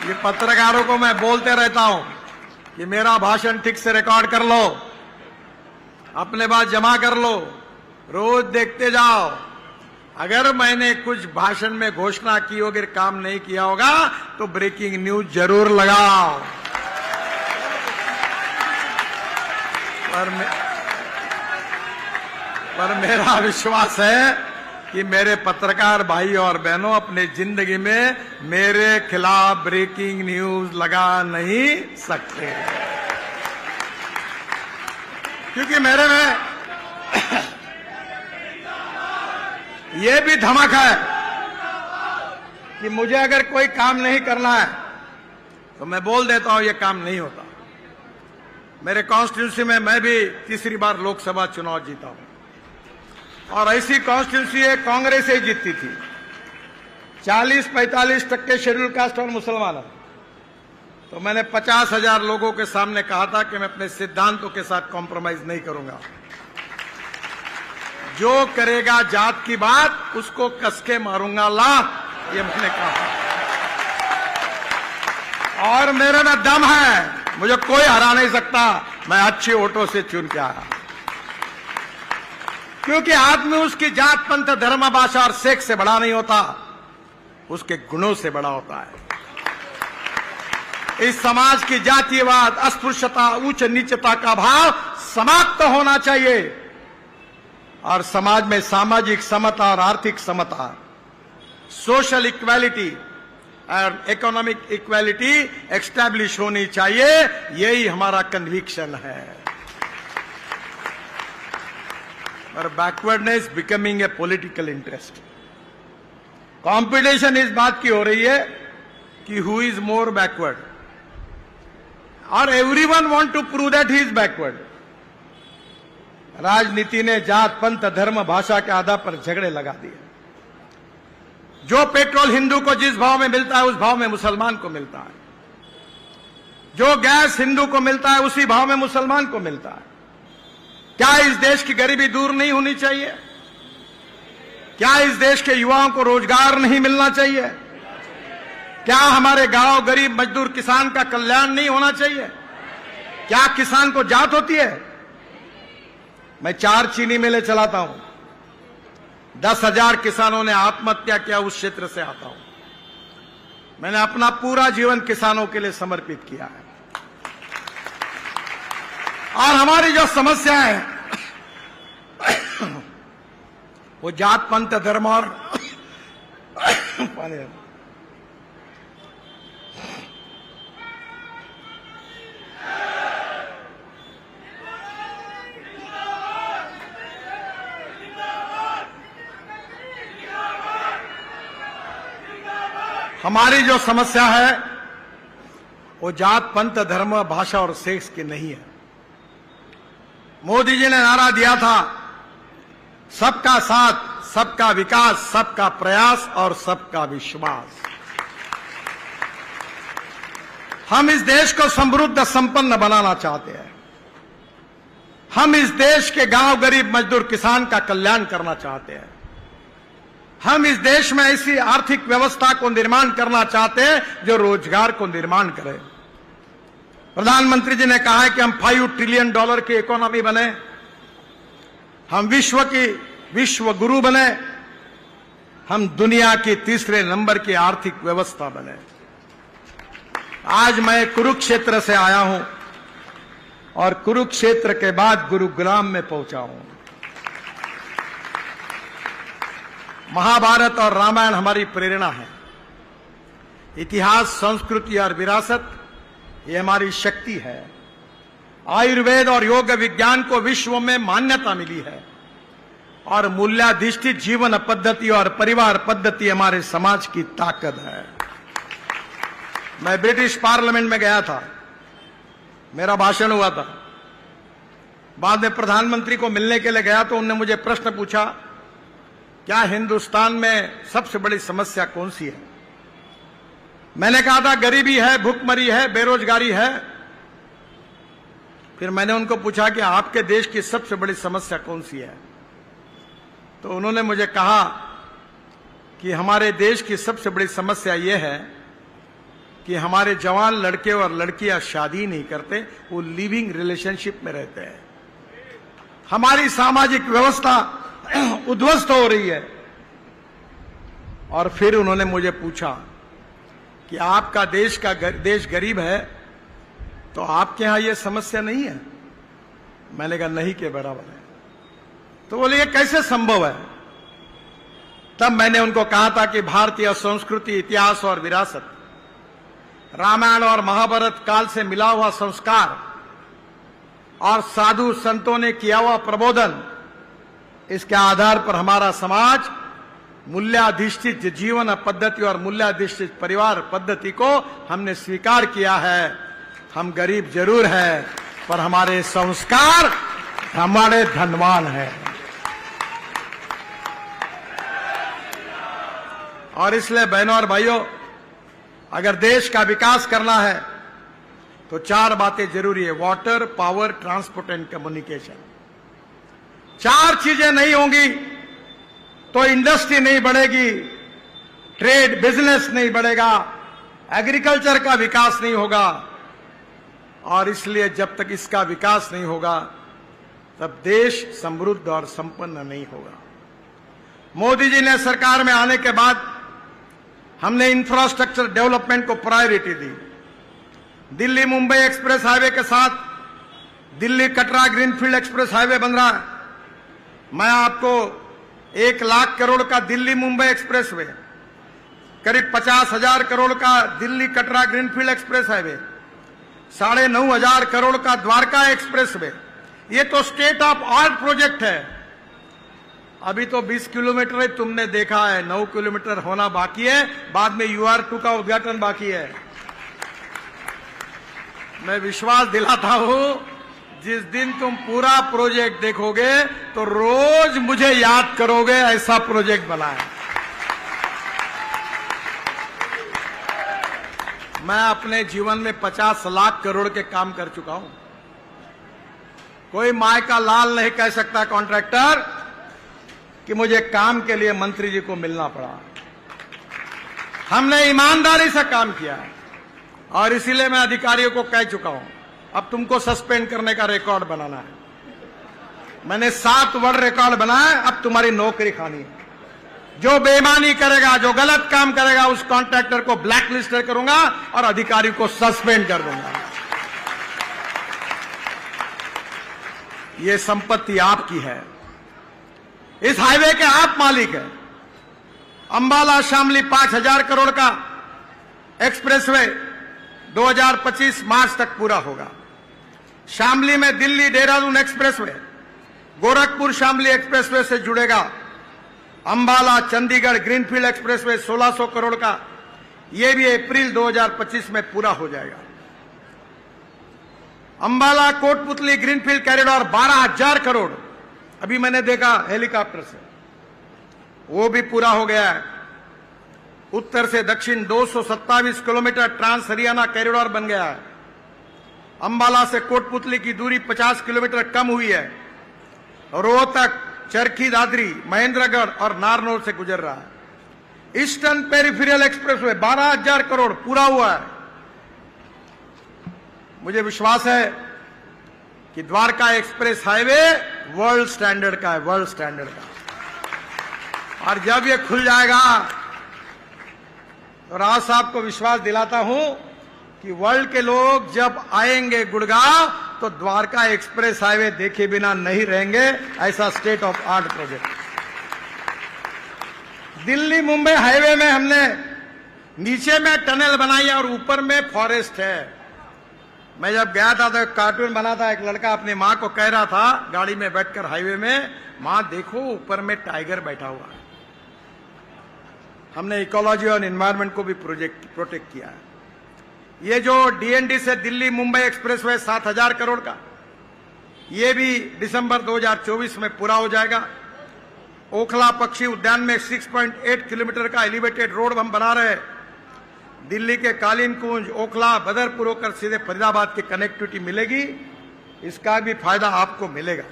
ये पत्रकारों को मैं बोलते रहता हूं कि मेरा भाषण ठीक से रिकॉर्ड कर लो, अपने बात जमा कर लो, रोज देखते जाओ। अगर मैंने कुछ भाषण में घोषणा की होगी, काम नहीं किया होगा तो ब्रेकिंग न्यूज जरूर लगाओ। पर मेरा विश्वास है कि मेरे पत्रकार भाई और बहनों अपने जिंदगी में मेरे खिलाफ ब्रेकिंग न्यूज लगा नहीं सकते, क्योंकि मेरे में ये भी धमक है कि मुझे अगर कोई काम नहीं करना है तो मैं बोल देता हूं ये काम नहीं होता। मेरे कॉन्स्टिट्यूंसी में मैं भी तीसरी बार लोकसभा चुनाव जीता हूं और ऐसी कॉन्स्टिट्यूंसी है कांग्रेस ही जीतती थी। 40-45% शेड्यूल कास्ट और मुसलमान। तो मैंने 50,000 लोगों के सामने कहा था कि मैं अपने सिद्धांतों के साथ कॉम्प्रोमाइज नहीं करूंगा। जो करेगा जात की बात उसको कसके मारूंगा लात, ये मैंने कहा। और मेरे में दम है, मुझे कोई हरा नहीं सकता। मैं अच्छे वोटों से चुन के आया, क्योंकि आदमी उसकी जात पंथ धर्म भाषा और सेक्स से बड़ा नहीं होता, उसके गुणों से बड़ा होता है। इस समाज की जातीयवाद, अस्पृश्यता, उच्च नीचता का भाव समाप्त होना चाहिए और समाज में सामाजिक समता और आर्थिक समता, सोशल इक्वालिटी और इकोनॉमिक इक्वालिटी एस्टैब्लिश होनी चाहिए। यही हमारा कन्विक्शन है। और backwardness becoming a political interest. Competition इस बात की हो रही है कि हु इज मोर बैकवर्ड, और everyone want to prove that he is backward. राजनीति ने जात पंथ धर्म भाषा के आधार पर झगड़े लगा दिए। जो पेट्रोल हिंदू को जिस भाव में मिलता है उस भाव में मुसलमान को मिलता है। जो गैस हिंदू को मिलता है उसी भाव में मुसलमान को मिलता है। क्या इस देश की गरीबी दूर नहीं होनी चाहिए? क्या इस देश के युवाओं को रोजगार नहीं मिलना चाहिए? क्या हमारे गांव गरीब मजदूर किसान का कल्याण नहीं होना चाहिए? क्या किसान को जात होती है? मैं 4 चीनी मिलें चलाता हूं। 10,000 किसानों ने आत्महत्या किया, उस क्षेत्र से आता हूं। मैंने अपना पूरा जीवन किसानों के लिए समर्पित किया है। और हमारी जो समस्या है वो जात पंथ धर्म और हमारी जो समस्या है वो जात पंथ धर्म भाषा और सेक्स की नहीं है। मोदी जी ने नारा दिया था, सबका साथ, सबका विकास, सबका प्रयास और सबका विश्वास। हम इस देश को समृद्ध संपन्न बनाना चाहते हैं। हम इस देश के गांव गरीब मजदूर किसान का कल्याण करना चाहते हैं। हम इस देश में ऐसी आर्थिक व्यवस्था को निर्माण करना चाहते हैं जो रोजगार को निर्माण करे। प्रधानमंत्री जी ने कहा है कि हम $5 ट्रिलियन की इकोनॉमी बने, हम विश्व गुरु बने, हम दुनिया की तीसरे नंबर की आर्थिक व्यवस्था बने। आज मैं कुरुक्षेत्र से आया हूं और कुरुक्षेत्र के बाद गुरुग्राम में पहुंचा हूं। महाभारत और रामायण हमारी प्रेरणा है। इतिहास, संस्कृति और विरासत ये हमारी शक्ति है। आयुर्वेद और योग विज्ञान को विश्व में मान्यता मिली है और मूल्याधिष्ठित जीवन पद्धति और परिवार पद्धति हमारे समाज की ताकत है। मैं ब्रिटिश पार्लियामेंट में गया था, मेरा भाषण हुआ था। बाद में प्रधानमंत्री को मिलने के लिए गया तो उन्होंने मुझे प्रश्न पूछा, क्या हिंदुस्तान में सबसे बड़ी समस्या कौन सी है? मैंने कहा था गरीबी है, भूखमरी है, बेरोजगारी है। फिर मैंने उनको पूछा कि आपके देश की सबसे बड़ी समस्या कौन सी है? तो उन्होंने मुझे कहा कि हमारे देश की सबसे बड़ी समस्या यह है कि हमारे जवान लड़के और लड़कियां शादी नहीं करते, वो लिविंग रिलेशनशिप में रहते हैं। हमारी सामाजिक व्यवस्था उद्ध्वस्त हो रही है। और फिर उन्होंने मुझे पूछा कि आपका देश गरीब है, तो आपके यहां यह समस्या नहीं है? मैंने कहा नहीं के बराबर है। तो बोले ये कैसे संभव है? तब मैंने उनको कहा था कि भारतीय संस्कृति, इतिहास और विरासत, रामायण और महाभारत काल से मिला हुआ संस्कार और साधु संतों ने किया हुआ प्रबोधन, इसके आधार पर हमारा समाज मूल्याधिष्ठित जीवन पद्धति और मूल्याधिष्ठित परिवार पद्धति को हमने स्वीकार किया है। हम गरीब जरूर हैं, पर हमारे संस्कार हमारे धनवान हैं। और इसलिए बहनों और भाइयों, अगर देश का विकास करना है तो 4 बातें जरूरी है: water, power, transport and communication. 4 चीजें नहीं होंगी तो इंडस्ट्री नहीं बढ़ेगी, ट्रेड बिजनेस नहीं बढ़ेगा, एग्रीकल्चर का विकास नहीं होगा। और इसलिए जब तक इसका विकास नहीं होगा तब देश समृद्ध और संपन्न नहीं होगा। मोदी जी ने सरकार में आने के बाद हमने इंफ्रास्ट्रक्चर डेवलपमेंट को प्रायोरिटी दी। दिल्ली मुंबई एक्सप्रेस हाईवे के साथ Delhi Katra greenfield express highway बन रहा है। मैं आपको 1 लाख करोड़ का दिल्ली मुंबई एक्सप्रेस वे, करीब 50,000 करोड़ का Delhi Katra greenfield express highway, 9,500 crore का द्वारका एक्सप्रेस वे, ये तो स्टेट ऑफ आर्ट प्रोजेक्ट है। अभी तो 20 किलोमीटर है, तुमने देखा है, 9 किलोमीटर होना बाकी है, बाद में UR2 का उद्घाटन बाकी है। मैं विश्वास दिलाता हूं, जिस दिन तुम पूरा प्रोजेक्ट देखोगे तो रोज मुझे याद करोगे, ऐसा प्रोजेक्ट बना है। मैं अपने जीवन में 50 लाख करोड़ के काम कर चुका हूं। कोई माय का लाल नहीं कह सकता कॉन्ट्रैक्टर कि मुझे काम के लिए मंत्री जी को मिलना पड़ा। हमने ईमानदारी से काम किया है और इसीलिए मैं अधिकारियों को कह चुका हूं, अब तुमको सस्पेंड करने का रिकॉर्ड बनाना है। मैंने 7 वर्ल्ड रिकॉर्ड बनाया, अब तुम्हारी नौकरी खानी है। जो बेईमानी करेगा, जो गलत काम करेगा, उस कॉन्ट्रैक्टर को ब्लैक लिस्ट करूंगा और अधिकारी को सस्पेंड कर दूंगा। ये संपत्ति आपकी है, इस हाईवे के आप मालिक हैं। अंबाला शामली 5,000 करोड़ का एक्सप्रेसवे 2025 मार्च तक पूरा होगा। शामली में दिल्ली देहरादून एक्सप्रेसवे गोरखपुर शामली एक्सप्रेसवे से जुड़ेगा। अंबाला चंडीगढ़ ग्रीनफील्ड एक्सप्रेसवे 1,600 करोड़ का, यह भी अप्रैल 2025 में पूरा हो जाएगा। अंबाला कोटपुतली ग्रीनफील्ड कॉरिडोर 12,000 करोड़, अभी मैंने देखा हेलीकॉप्टर से, वो भी पूरा हो गया है। उत्तर से दक्षिण 227 किलोमीटर ट्रांस हरियाणा कॉरिडोर बन गया है। अंबाला से कोटपुतली की दूरी 50 किलोमीटर कम हुई है। रोहतक, चरखी दादरी, महेंद्रगढ़ और नारनौल से गुजर रहा है। ईस्टर्न पेरिफेरल एक्सप्रेसवे 12,000 करोड़ पूरा हुआ है। मुझे विश्वास है कि Dwarka express highway world standard का है, वर्ल्ड स्टैंडर्ड का। और जब ये खुल जाएगा तो राज साहब को विश्वास दिलाता हूं कि वर्ल्ड के लोग जब आएंगे गुड़गांव तो द्वारका एक्सप्रेस हाईवे देखे बिना नहीं रहेंगे। ऐसा state of art project. Delhi Mumbai highway में हमने नीचे में टनल बनाई है और ऊपर में फॉरेस्ट है। मैं जब गया था तो एक कार्टून बना था, एक लड़का अपनी मां को कह रहा था गाड़ी में बैठकर हाईवे में, मां देखो ऊपर में टाइगर बैठा हुआ है। हमने इकोलॉजी और एनवायरनमेंट को भी प्रोटेक्ट किया है। ये जो डीएनडी से दिल्ली मुंबई एक्सप्रेसवे 7,000 करोड़ का, ये भी दिसंबर 2024 में पूरा हो जाएगा। ओखला पक्षी उद्यान में 6.8 किलोमीटर का एलिवेटेड रोड हम बना रहे हैं। दिल्ली के कालीन कुंज, ओखला, बदरपुर होकर सीधे फरीदाबाद की कनेक्टिविटी मिलेगी। इसका भी फायदा आपको मिलेगा।